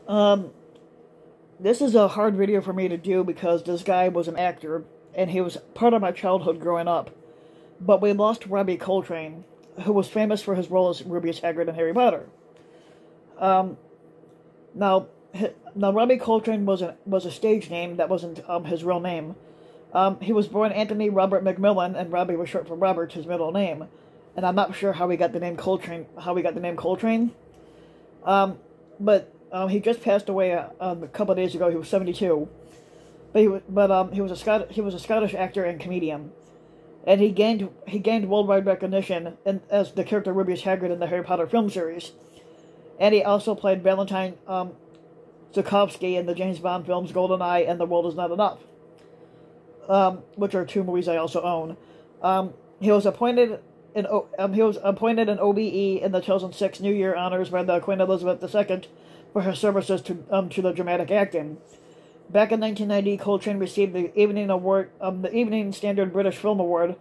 Um, this is a hard video for me to do because this guy was an actor, and he was part of my childhood growing up. But we lost Robbie Coltrane, who was famous for his role as Rubeus Hagrid in Harry Potter. Um, now, now Robbie Coltrane was a stage name that wasn't his real name. He was born Anthony Robert McMillan, and Robbie was short for Robert, his middle name. And I'm not sure how he got the name Coltrane. But he just passed away a couple of days ago. He was 72. He was a Scottish actor and comedian, and he gained worldwide recognition as the character Rubeus Hagrid in the Harry Potter film series, and he also played Valentine Zukovsky in the James Bond films GoldenEye and The World Is Not Enough, which are two movies I also own. He was appointed an OBE in the 2006 New Year honors by the Queen Elizabeth II for her services to the dramatic acting. Back in 1990, Coltrane received the Evening Standard British Film Award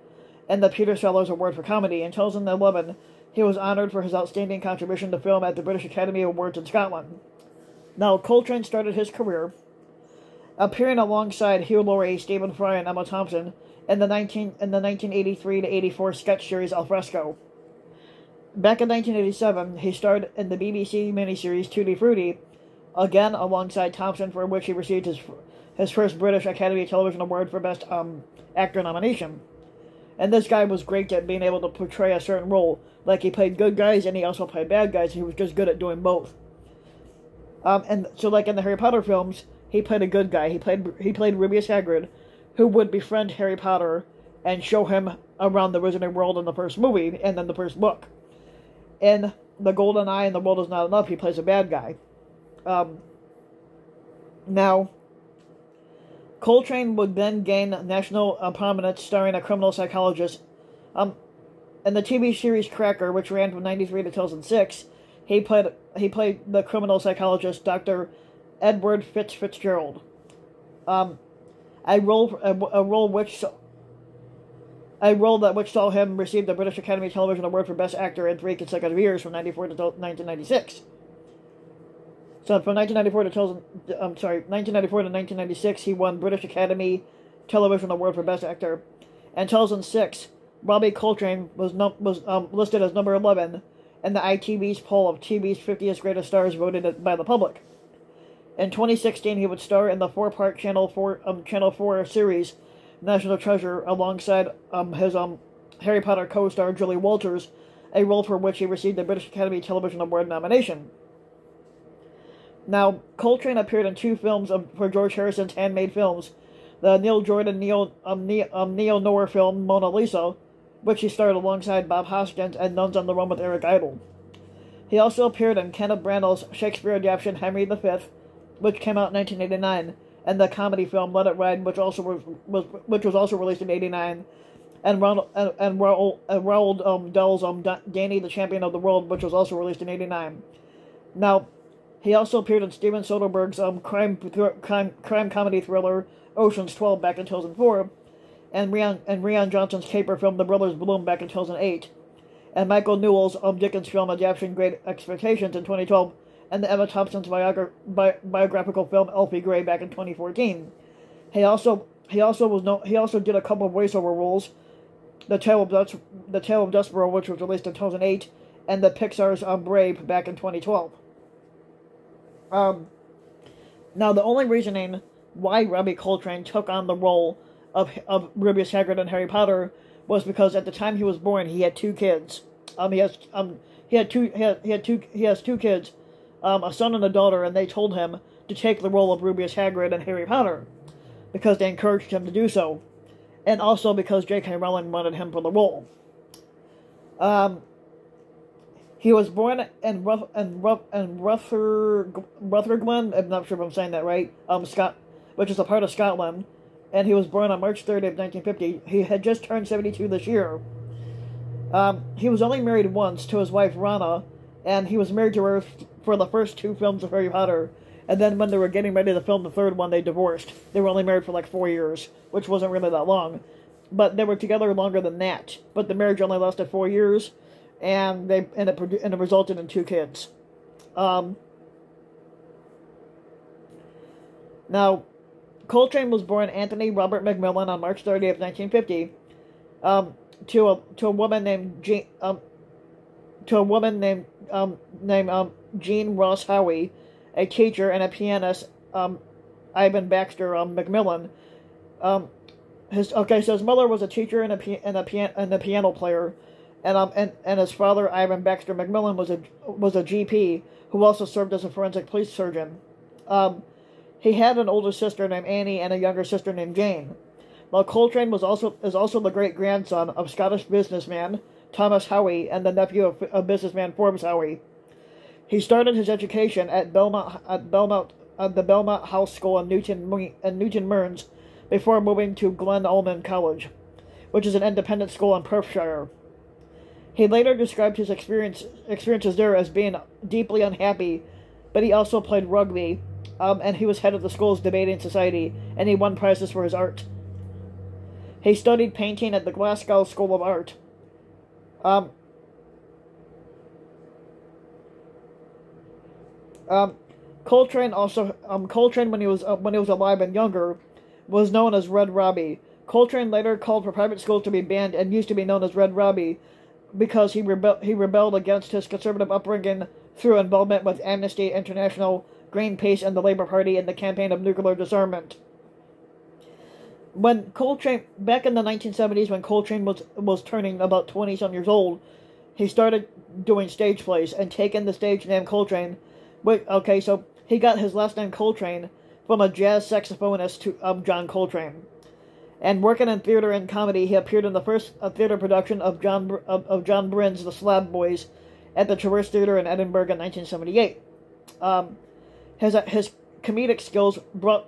and the Peter Sellers Award for Comedy. In 2011, he was honored for his outstanding contribution to film at the British Academy Awards in Scotland. Now, Coltrane started his career appearing alongside Hugh Laurie, Stephen Fry, and Emma Thompson in the 1983-84 sketch series Alfresco. Back in 1987, he starred in the BBC miniseries Tutti Frutti, again alongside Thompson, for which he received his first British Academy Television Award for Best Actor nomination. And this guy was great at being able to portray a certain role. Like, he played good guys and he also played bad guys. He was just good at doing both. And so, like in the Harry Potter films, he played a good guy. He played Rubeus Hagrid, who would befriend Harry Potter and show him around the Wizarding World in the first movie and then the first book. In The Golden Eye and The World Is Not Enough, he plays a bad guy. Now, Coltrane would then gain national prominence starring a criminal psychologist. In the TV series Cracker, which ran from 1993 to 2006, he played the criminal psychologist Dr. Edward Fitzgerald. A role which saw him receive the British Academy Television Award for Best Actor in 3 consecutive years, from 1994 to 1996. So from 1994 to 1996, he won British Academy Television Award for Best Actor. In 2006, Robbie Coltrane was listed as number 11 in the ITV's poll of TV's 50th Greatest Stars voted by the public. In 2016, he would star in the 4-part Channel 4 series National Treasure alongside his Harry Potter co-star Julie Walters, a role for which he received the British Academy Television Award nomination. Now, Coltrane appeared in 2 films for George Harrison's handmade films, the Neil Jordan neo-noir film Mona Lisa, which he starred alongside Bob Hoskins, and Nuns on the Run with Eric Idle. He also appeared in Kenneth Branagh's Shakespeare adaptation Henry V, which came out in 1989, and the comedy film Let It Ride, which was also released in '89, and Roald Dahl's Danny the Champion of the World, which was also released in '89. Now, he also appeared in Steven Soderbergh's crime comedy thriller Ocean's 12 back in 2004, and Rian Johnson's caper film The Brothers Bloom back in 2008, and Michael Newell's Dickens film adaptation Great Expectations in 2012, and the Emma Thompson's biographical film Elfie Gray back in 2014. He also did a couple of voiceover roles, The Tale of Dustboro, which was released in 2008, and the Pixar's Brave back in 2012. Now, the only reasoning why Robbie Coltrane took on the role of Rubeus Hagrid in Harry Potter was because at the time he was born, he had 2 kids. He has 2 kids, a son and a daughter, and they told him to take the role of Rubeus Hagrid in Harry Potter because they encouraged him to do so, and also because J.K. Rowling wanted him for the role. He was born in Rutherglen, I'm not sure if I'm saying that right, which is a part of Scotland, and he was born on March 30th, 1950. He had just turned 72 this year. He was only married once, to his wife Rana, and he was married to her for the first 2 films of Harry Potter, and then when they were getting ready to film the 3rd one, they divorced. They were only married for like 4 years, which wasn't really that long, but they were together longer than that, but the marriage only lasted 4 years, and it resulted in 2 kids. Now, Coltrane was born Anthony Robert McMillan on March 30th, 1950, to a woman named Jean Ross Howie, a teacher and a pianist, Ivan Baxter McMillan. His mother was a teacher and a piano player, and his father Ivan Baxter McMillan was a GP who also served as a forensic police surgeon. He had an older sister named Annie and a younger sister named Jane. Now, Coltrane is also the great-grandson of Scottish businessman Thomas Howie and the nephew of businessman Forbes Howie. He started his education at the Belmont House School in Newton Mearns before moving to Glen Ulman College, which is an independent school in Perthshire. He later described his experiences there as being deeply unhappy, but he also played rugby, and he was head of the school's debating society, and he won prizes for his art. He studied painting at the Glasgow School of Art. Coltrane when he was alive and younger was known as Red Robbie. Coltrane later called for private schools to be banned and used to be known as Red Robbie because he rebelled against his conservative upbringing through involvement with Amnesty International, Greenpeace, and the Labour Party in the campaign of nuclear disarmament. Back in the 1970s, when Coltrane was turning about 20-some years old, he started doing stage plays and taking the stage name Coltrane. So he got his last name Coltrane from a jazz saxophonist John Coltrane. And working in theater and comedy, he appeared in the first theater production of John Bryn's The Slab Boys at the Traverse Theatre in Edinburgh in 1978. His comedic skills were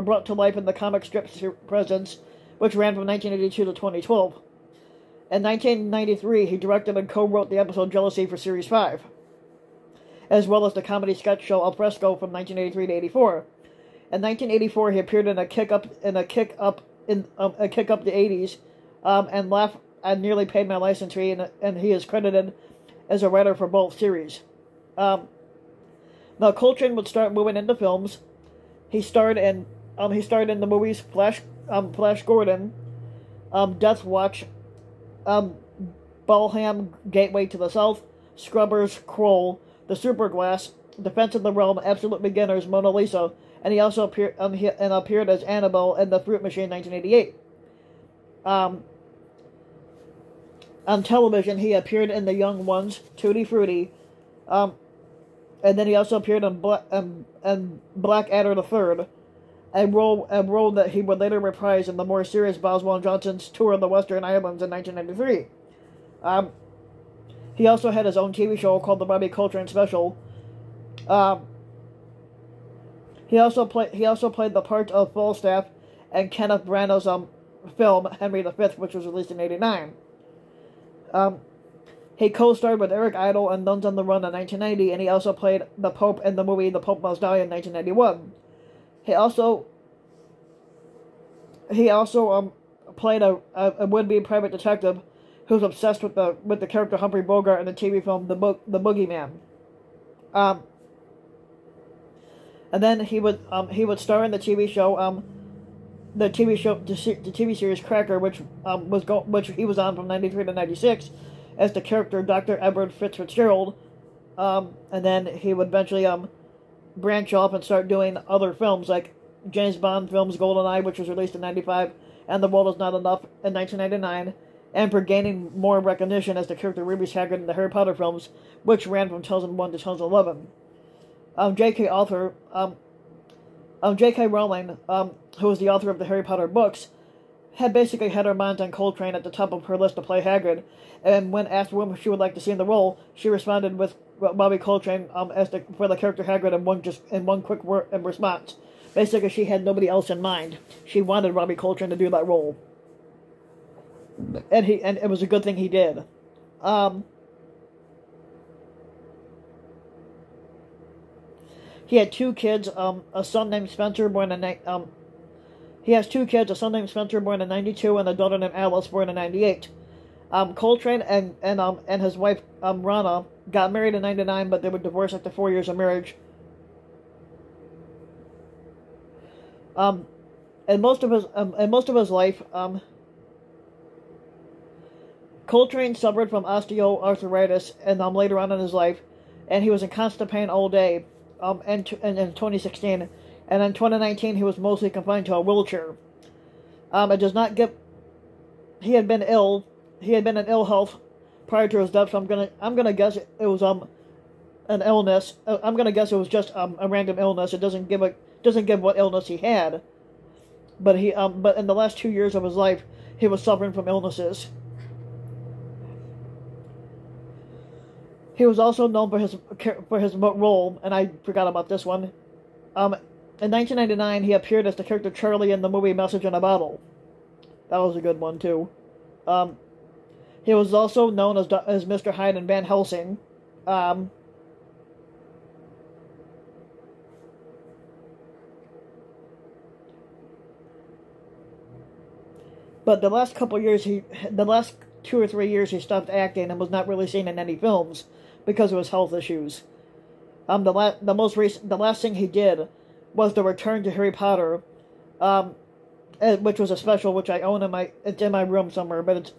brought to life in the comic strip Presence, which ran from 1982 to 2012. In 1993, he directed and co-wrote the episode Jealousy for Series 5, as well as the comedy sketch show Al Fresco from 1983 to 84. In 1984, he appeared in a Kick Up the 80s, and Laugh I Nearly Paid My License Fee, and he is credited as a writer for both series. Now, Coltrane would start moving into films. He starred in the movies Flash Gordon, Death Watch, Balham, Gateway to the South, Scrubbers, Kroll, The Superglass, Defense of the Realm, Absolute Beginners, Mona Lisa, and he also appeared as Annabelle in The Fruit Machine, 1988. On television, he appeared in The Young Ones, Tutti Frutti, and then he also appeared in Blackadder III, a role that he would later reprise in the more serious Boswell and Johnson's Tour of the Western Islands in 1993. He also had his own TV show called The Robbie Coltrane Special. He also played the part of Falstaff in Kenneth Branagh's film Henry V, which was released in '89. He co-starred with Eric Idle in Nuns on the Run in 1990, and he also played the Pope in the movie The Pope Must Die in 1991. He also played a would-be private detective who was obsessed with the character Humphrey Bogart in the TV film The Boogeyman. And then he would star in the TV show the TV series Cracker, which he was on from '93 to '96 as the character Dr. Edward Fitzgerald. And then he would eventually branch off and start doing other films like James Bond films GoldenEye, which was released in '95, and The World Is Not Enough in 1999, and for gaining more recognition as the character Rubeus Hagrid in the Harry Potter films, which ran from 2001 to 2011. J.K. Rowling, who was the author of the Harry Potter books, had basically had her mind on Coltrane at the top of her list to play Hagrid, and when asked whom she would like to see in the role, she responded with Robbie Coltrane for the character Hagrid in one quick word in response. Basically, she had nobody else in mind. She wanted Robbie Coltrane to do that role, and it was a good thing he did. He had two kids, a son named Spencer born in he has two kids, a son named Spencer born in '92 and a daughter named Alice born in '98. Coltrane and his wife Rana got married in '99, but they were divorced after 4 years of marriage. Um, and most of his life, Coltrane suffered from osteoarthritis, and later on in his life, and he was in constant pain all day. In 2016, and in 2019 he was mostly confined to a wheelchair. It does not get. He had been ill. He had been in ill health prior to his death. So I'm gonna guess it was an illness. I'm gonna guess it was just a random illness. It doesn't give what illness he had. But but in the last 2 years of his life, he was suffering from illnesses. He was also known for his role, and I forgot about this one. In 1999, he appeared as the character Charlie in the movie Message in a Bottle. That was a good one too. He was also known as Mr. Hyde in Van Helsing. But the last 2 or 3 years, he stopped acting and was not really seen in any films because of his health issues. The last thing he did was the return to Harry Potter, which was a special which I own it's in my room somewhere. But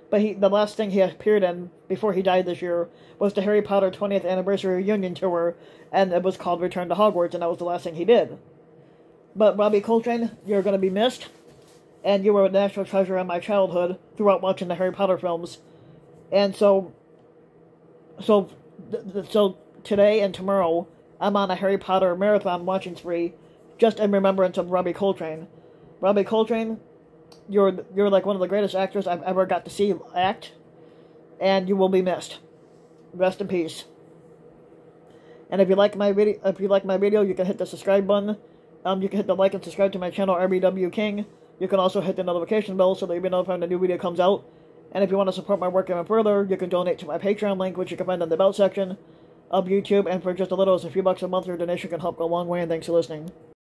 the last thing he appeared in before he died this year was the Harry Potter 20th anniversary reunion tour, and it was called Return to Hogwarts, and that was the last thing he did. But Robbie Coltrane, you're going to be missed, and you were a national treasure in my childhood throughout watching the Harry Potter films, and so today and tomorrow, I'm on a Harry Potter marathon watching spree, just in remembrance of Robbie Coltrane. Robbie Coltrane, you're like one of the greatest actors I've ever got to see act, and you will be missed. Rest in peace. And if you like my video, you can hit the subscribe button. You can hit the like and subscribe to my channel, RBW King. You can also hit the notification bell so that you'll be notified when a new video comes out. And if you want to support my work even further, you can donate to my Patreon link, which you can find in the About section of YouTube. And for just a little as a few bucks a month, your donation can help go a long way. And thanks for listening.